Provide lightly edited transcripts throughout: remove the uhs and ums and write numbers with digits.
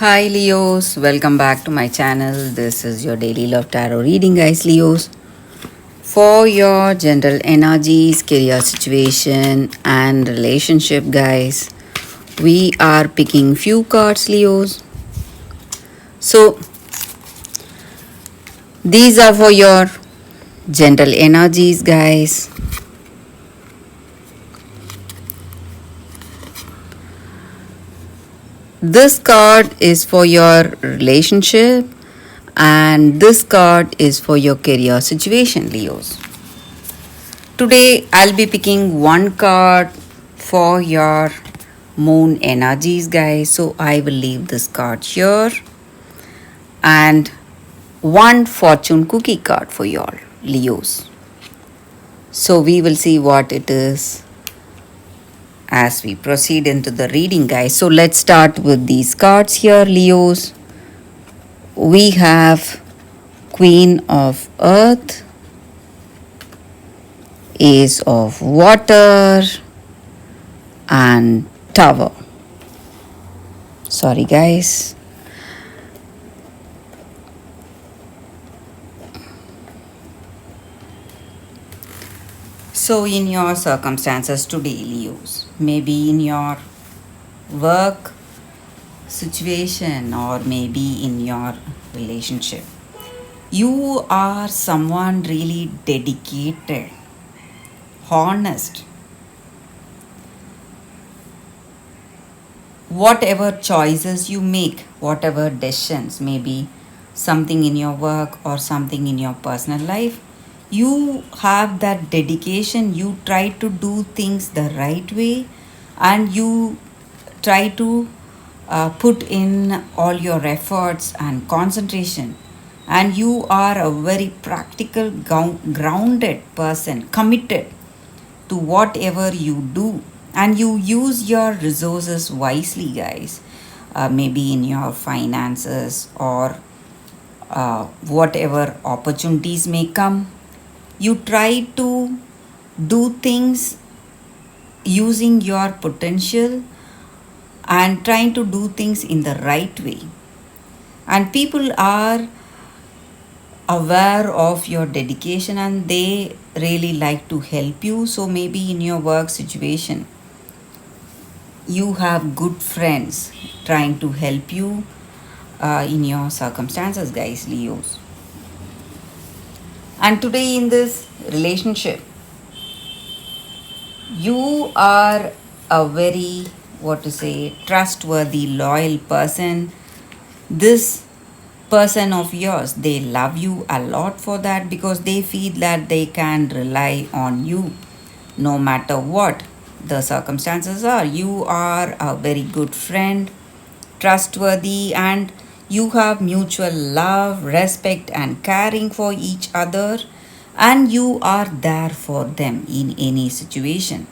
Hi Leos, welcome back to my channel. This is your daily love tarot reading, guys. Leos, for your general energies, career situation, and relationship, guys, we are picking few cards, Leos. So, these are for your general energies, guys. This card is for your relationship, and this card is for your career situation, Leos. Today, I'll be picking one card for your moon energies, guys. So, I will leave this card here and one fortune cookie card for y'all, Leos. So, we will see what it is as we proceed into the reading, guys. So, let's start with these cards here, Leos. We have Queen of Earth, Ace of Water, and Tower. Sorry, guys. So, in your circumstances today, Leos, maybe in your work situation or maybe in your relationship, you are someone really dedicated, honest. Whatever choices you make, whatever decisions, maybe something in your work or something in your personal life, you have that dedication. You try to do things the right way and you try to put in all your efforts and concentration. And you are a very practical, grounded person, committed to whatever you do, and you use your resources wisely, guys. Maybe in your finances or whatever opportunities may come, you try to do things using your potential and trying to do things in the right way. And people are aware of your dedication and they really like to help you. So maybe in your work situation, you have good friends trying to help you in your circumstances, guys, Leos. And today in this relationship, you are a very, what to say, trustworthy, loyal person. This person of yours, they love you a lot for that because they feel that they can rely on you no matter what the circumstances are. You are a very good friend, trustworthy, and you have mutual love, respect, and caring for each other, and you are there for them in any situation.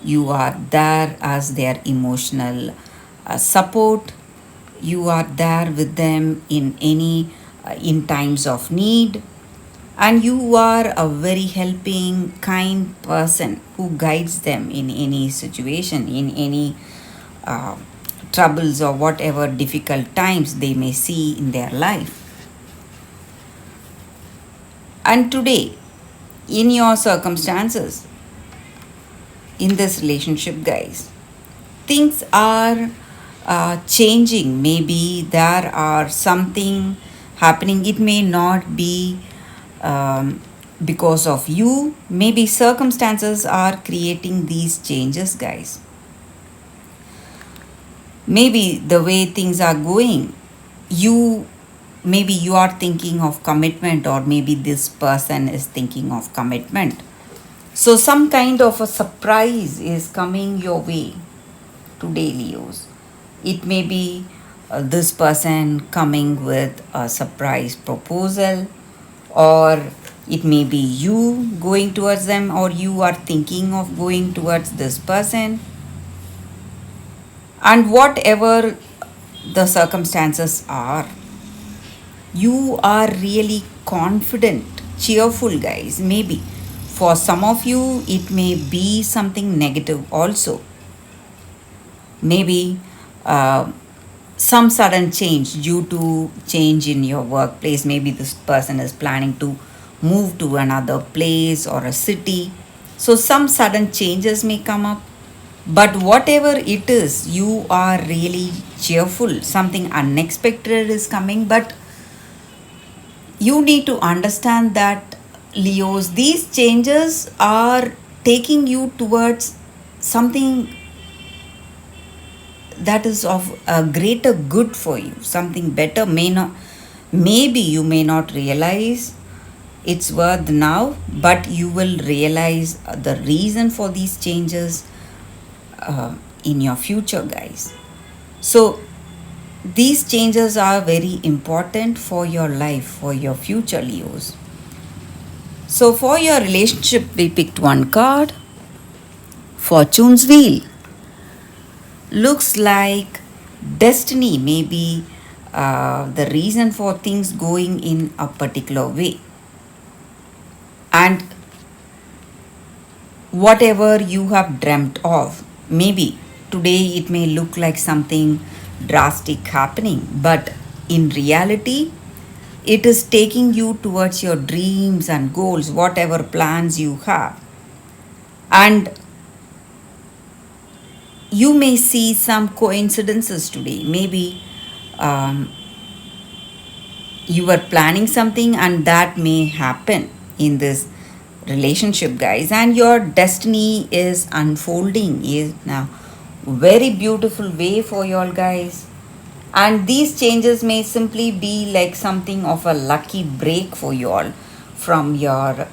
You are there as their emotional support. You are there with them in any in times of need, and you are a very helping, kind person who guides them in any situation, in any uh, troubles or whatever difficult times they may see in their life. And today, in your circumstances, in this relationship, guys, things are changing. Maybe there are something happening. It may not be because of you. Maybe circumstances are creating these changes, guys. Maybe the way things are going, you maybe you are thinking of commitment, or maybe this person is thinking of commitment. So some kind of a surprise is coming your way today, Leos. It may be this person coming with a surprise proposal, or it may be you going towards them, or you are thinking of going towards this person. And whatever the circumstances are, you are really confident, cheerful, guys. Maybe for some of you, it may be something negative also. Maybe some sudden change due to change in your workplace. Maybe this person is planning to move to another place or a city, so some sudden changes may come up. But whatever it is, you are really cheerful. Something unexpected is coming, but you need to understand that, Leos, these changes are taking you towards something that is of a greater good for you. Something better may not, maybe you may not realize its worth now, but you will realize the reason for these changes in your future, guys. So these changes are very important for your life, for your future, Leos. So for your relationship, we picked one card, Fortune's Wheel. Looks like destiny, maybe the reason for things going in a particular way. And whatever you have dreamt of, maybe today it may look like something drastic happening, but in reality, it is taking you towards your dreams and goals, whatever plans you have. And you may see some coincidences today. Maybe um, you were planning something and that may happen in this relationship, guys, and your destiny is unfolding is now very beautiful way for y'all, guys. And these changes may simply be like something of a lucky break for you all from your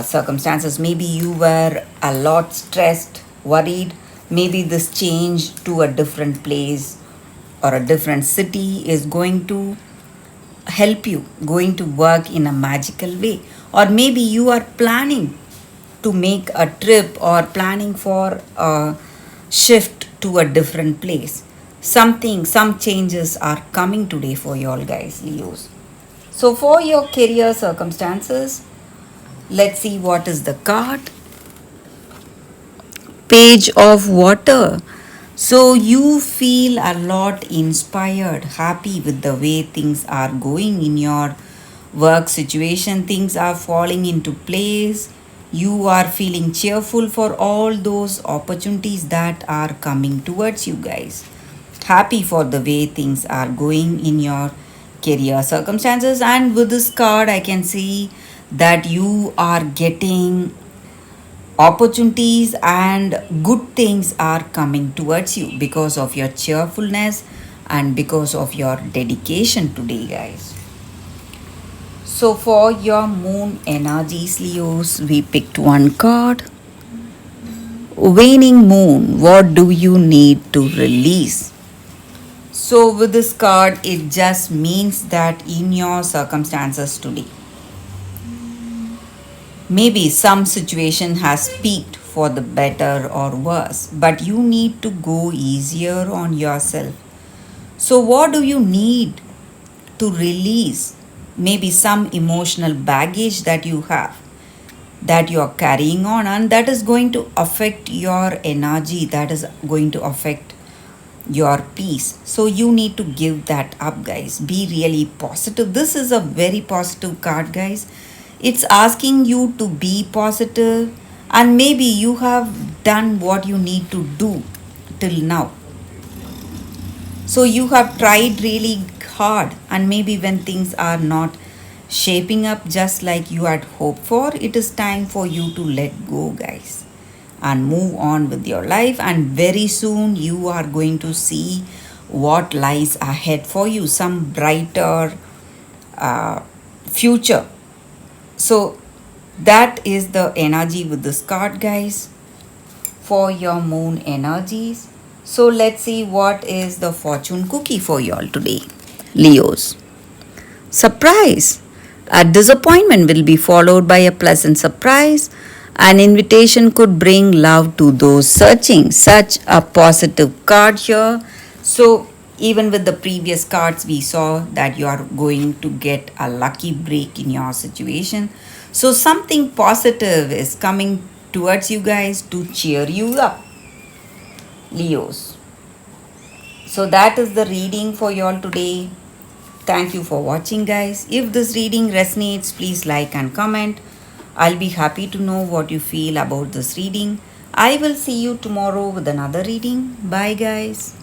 circumstances. Maybe you were a lot stressed, worried. Maybe this change to a different place or a different city is going to help you, going to work in a magical way. Or maybe you are planning to make a trip or planning for a shift to a different place. Something, some changes are coming today for you all, guys, Leos. So for your career circumstances, let's see what is the card. Page of Water. So you feel a lot inspired, happy with the way things are going in your work situation. Things are falling into place. You are feeling cheerful for all those opportunities that are coming towards you, guys. Happy for the way things are going in your career circumstances. And with this card, I can see that you are getting opportunities and good things are coming towards you because of your cheerfulness and because of your dedication today, guys. So for your moon energies, Leos, we picked one card. Waning moon, what do you need to release? So with this card, it just means that in your circumstances today, maybe some situation has peaked for the better or worse, but you need to go easier on yourself. So, what do you need to release? Maybe some emotional baggage that you have, that you are carrying on, and that is going to affect your energy, that is going to affect your peace. So, you need to give that up, guys. Be really positive. This is a very positive card, guys. It's asking you to be positive, and maybe you have done what you need to do till now. So you have tried really hard, and maybe when things are not shaping up just like you had hoped for, it is time for you to let go, guys, and move on with your life. And very soon you are going to see what lies ahead for you, some brighter future. So that is the energy with this card, guys, for your moon energies. So let's see what is the fortune cookie for y'all today, Leos. Surprise! A disappointment will be followed by a pleasant surprise. An invitation could bring love to those searching. Such a positive card here. So even with the previous cards, we saw that you are going to get a lucky break in your situation. So something positive is coming towards you, guys, to cheer you up, Leos. So that is the reading for y'all today. Thank you for watching, guys. If this reading resonates, please like and comment. I'll be happy to know what you feel about this reading. I will see you tomorrow with another reading. Bye, guys.